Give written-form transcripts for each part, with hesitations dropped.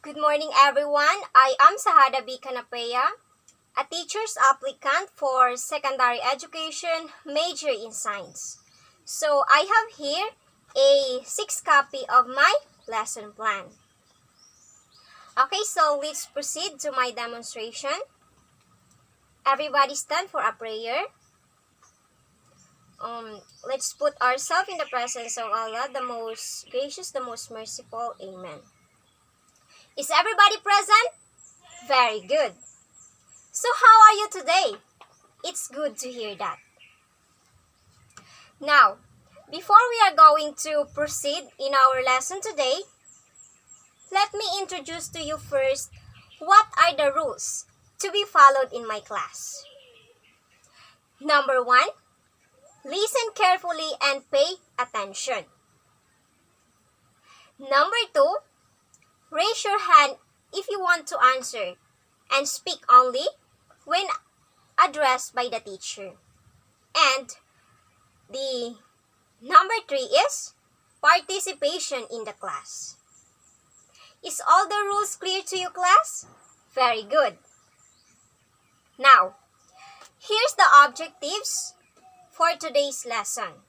Good morning, everyone. I am SAHADA B, KANAPIYA, a teacher's applicant for secondary education, major in science. So, I have here a 6 copy of my lesson plan. Okay, so let's proceed to my demonstration. Everybody stand for a prayer. Let's put ourselves in the presence of Allah, the most gracious, the most merciful. Amen. Is everybody present? Very good. So how are you today? It's good to hear that. Now, before we are going to proceed in our lesson today, let me introduce to you first what are the rules to be followed in my class. Number 1, listen carefully and pay attention. Number 2, raise your hand if you want to answer and speak only when addressed by the teacher. And the number 3 is participation in the class. Is all the rules clear to you, class? Very good. Now, here's the objectives for today's lesson.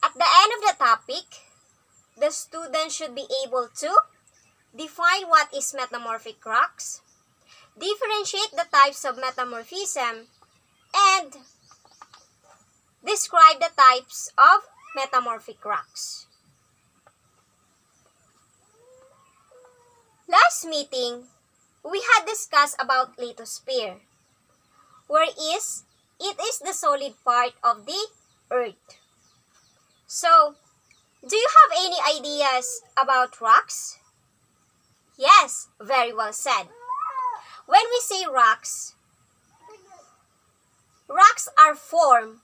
At the end of the topic, the student should be able to define what is metamorphic rocks, differentiate the types of metamorphism, and describe the types of metamorphic rocks. Last meeting, we had discussed about lithosphere, where it is the solid part of the earth. So, do you have any ideas about rocks? Yes, very well said. When we say rocks, rocks are formed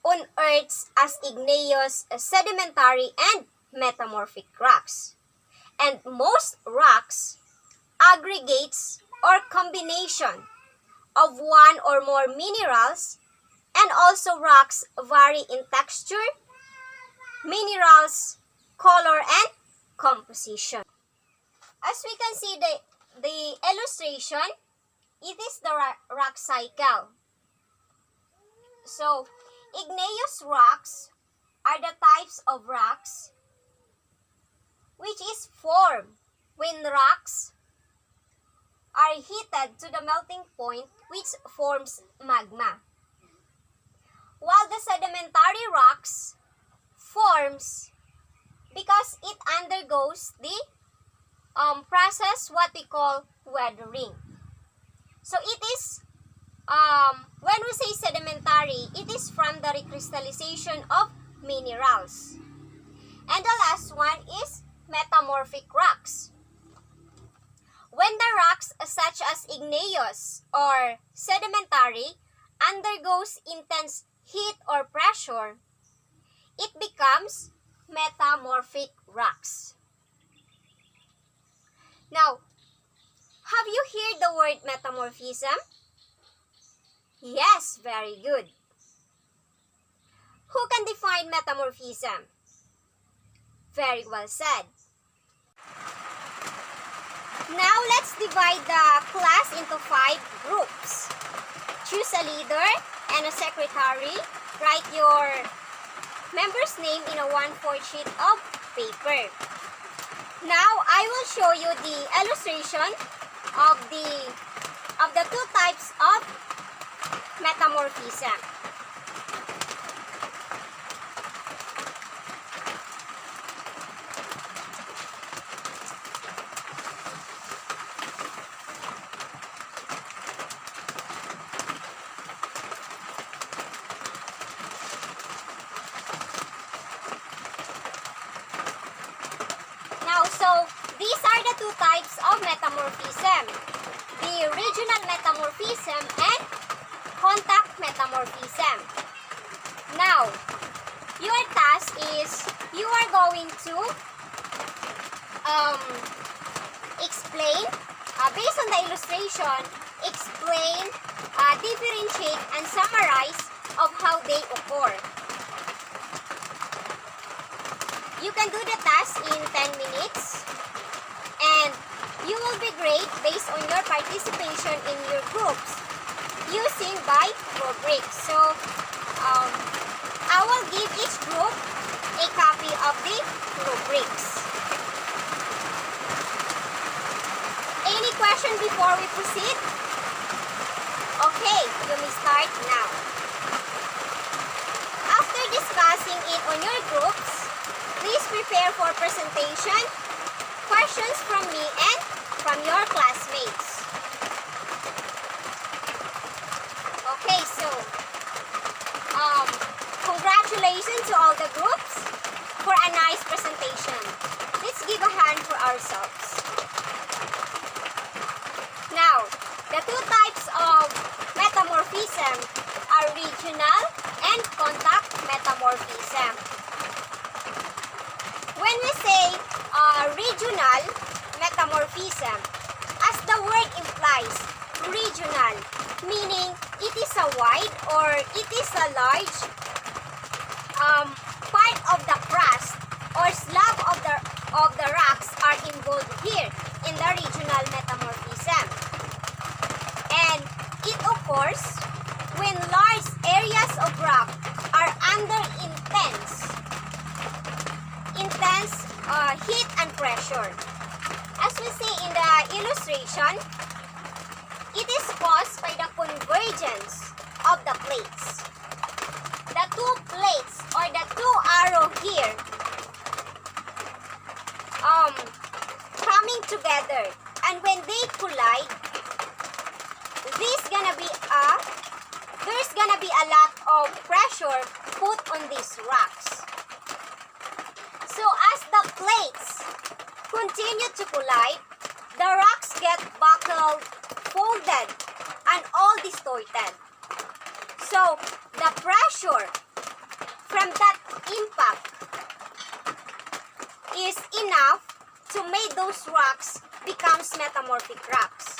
on Earth as igneous, sedimentary, and metamorphic rocks. And most rocks, aggregates or combination of one or more minerals, and also rocks vary in texture, minerals, color, and composition. As we can see the illustration, it is the rock cycle. So, igneous rocks are the types of rocks which is formed when rocks are heated to the melting point, which forms magma. While the sedimentary rocks forms because it undergoes the process what we call weathering. So it is, when we say sedimentary, it is from the recrystallization of minerals. And the last one is metamorphic rocks. When the rocks such as igneous or sedimentary undergoes intense heat or pressure, it becomes metamorphic rocks. Now, have you heard the word metamorphism? Yes, very good. Who can define metamorphism? Very well said. Now, let's divide the class into 5 groups. Choose a leader and a secretary. Write your member's name in a 1/4 sheet of paper. Now, I will show you the illustration of the 2 types of metamorphism. So, these are the 2 types of metamorphism. The regional metamorphism and contact metamorphism. Now, your task is you are going to explain, based on the illustration, explain, differentiate, and summarize of how they occur. You can do the task in 10 minutes. And you will be graded based on your participation in your groups using by rubrics. So, I will give each group a copy of the rubrics. Any question before we proceed? Okay, you may start now. After discussing it on your groups, please prepare for presentation, questions from me and from your classmates. Okay, so, congratulations to all the groups for a nice presentation. Let's give a hand for ourselves. Now, the two types of metamorphism are regional and contact metamorphism. When we say regional metamorphism, as the word implies, regional, meaning it is a wide or it is a large part of the crust or slab of the rocks are involved here in the regional metamorphism. And it occurs when large areas of rock are under intense heat and pressure. As we see in the illustration, it is caused by the convergence of the plates. The two plates or the two arrows here coming together, and when they collide, there's gonna be a lot of pressure put on these rocks. So as the plates continue to collide, the rocks get buckled, folded, and all distorted. So the pressure from that impact is enough to make those rocks becomes metamorphic rocks.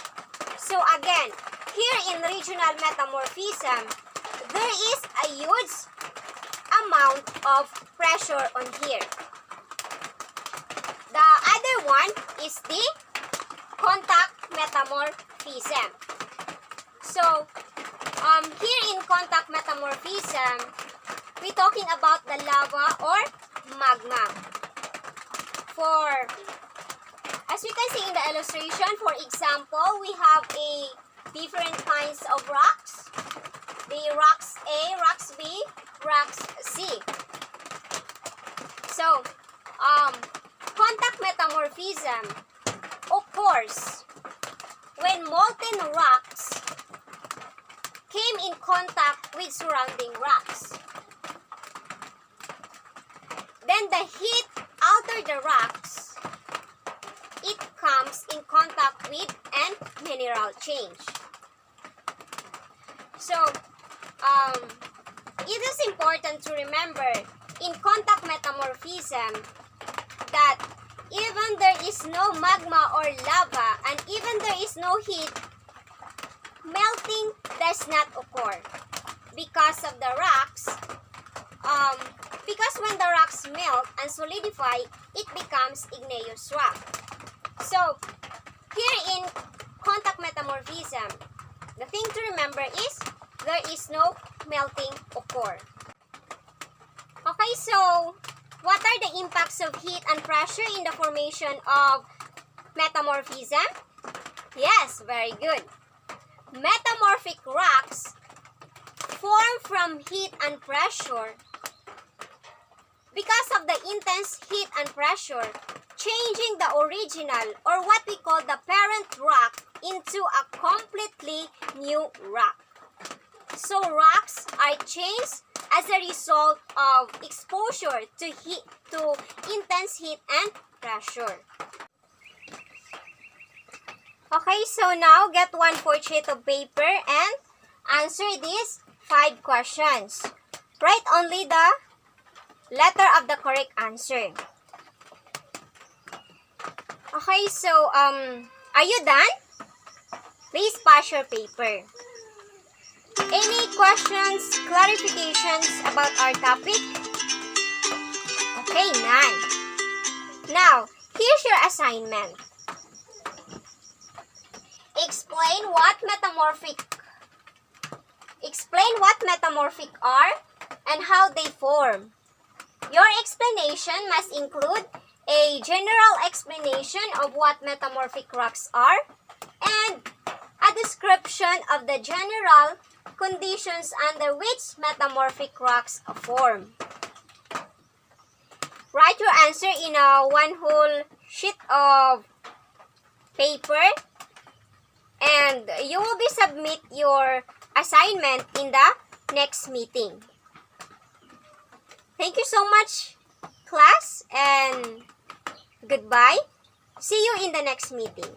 So again, here in regional metamorphism, there is a huge amount of pressure on here. The other one is the contact metamorphism. So, here in contact metamorphism, we're talking about the lava or magma. As we can see in the illustration, for example, we have different kinds of rocks. The rocks A, rocks B, rocks C. So, contact metamorphism occurs when molten rocks came in contact with surrounding rocks. Then the heat altered the rocks. It comes in contact with and mineral change. So, it is important to remember in contact metamorphism that even there is no magma or lava and even there is no heat, melting does not occur because of the rocks. Because when the rocks melt and solidify, it becomes igneous rock. So, here in contact metamorphism, the thing to remember is there is no melting occur. Okay, so what are the impacts of heat and pressure in the formation of metamorphism? Yes, very good. Metamorphic rocks form from heat and pressure because of the intense heat and pressure, changing the original or what we call the parent rock into a completely new rock. So rocks are changed as a result of exposure to intense heat and pressure. Okay, so now get 1/4 sheet of paper and answer these 5 questions. Write only the letter of the correct answer. Okay, so are you done? Please pass your paper. Any questions, clarifications about our topic? Okay, none. Now, here's your assignment. Explain what metamorphic are and how they form. Your explanation must include a general explanation of what metamorphic rocks are and a description of the general conditions under which metamorphic rocks form. Write your answer in a one whole sheet of paper, and you will be submit your assignment in the next meeting. Thank you so much, class, and goodbye. See you in the next meeting.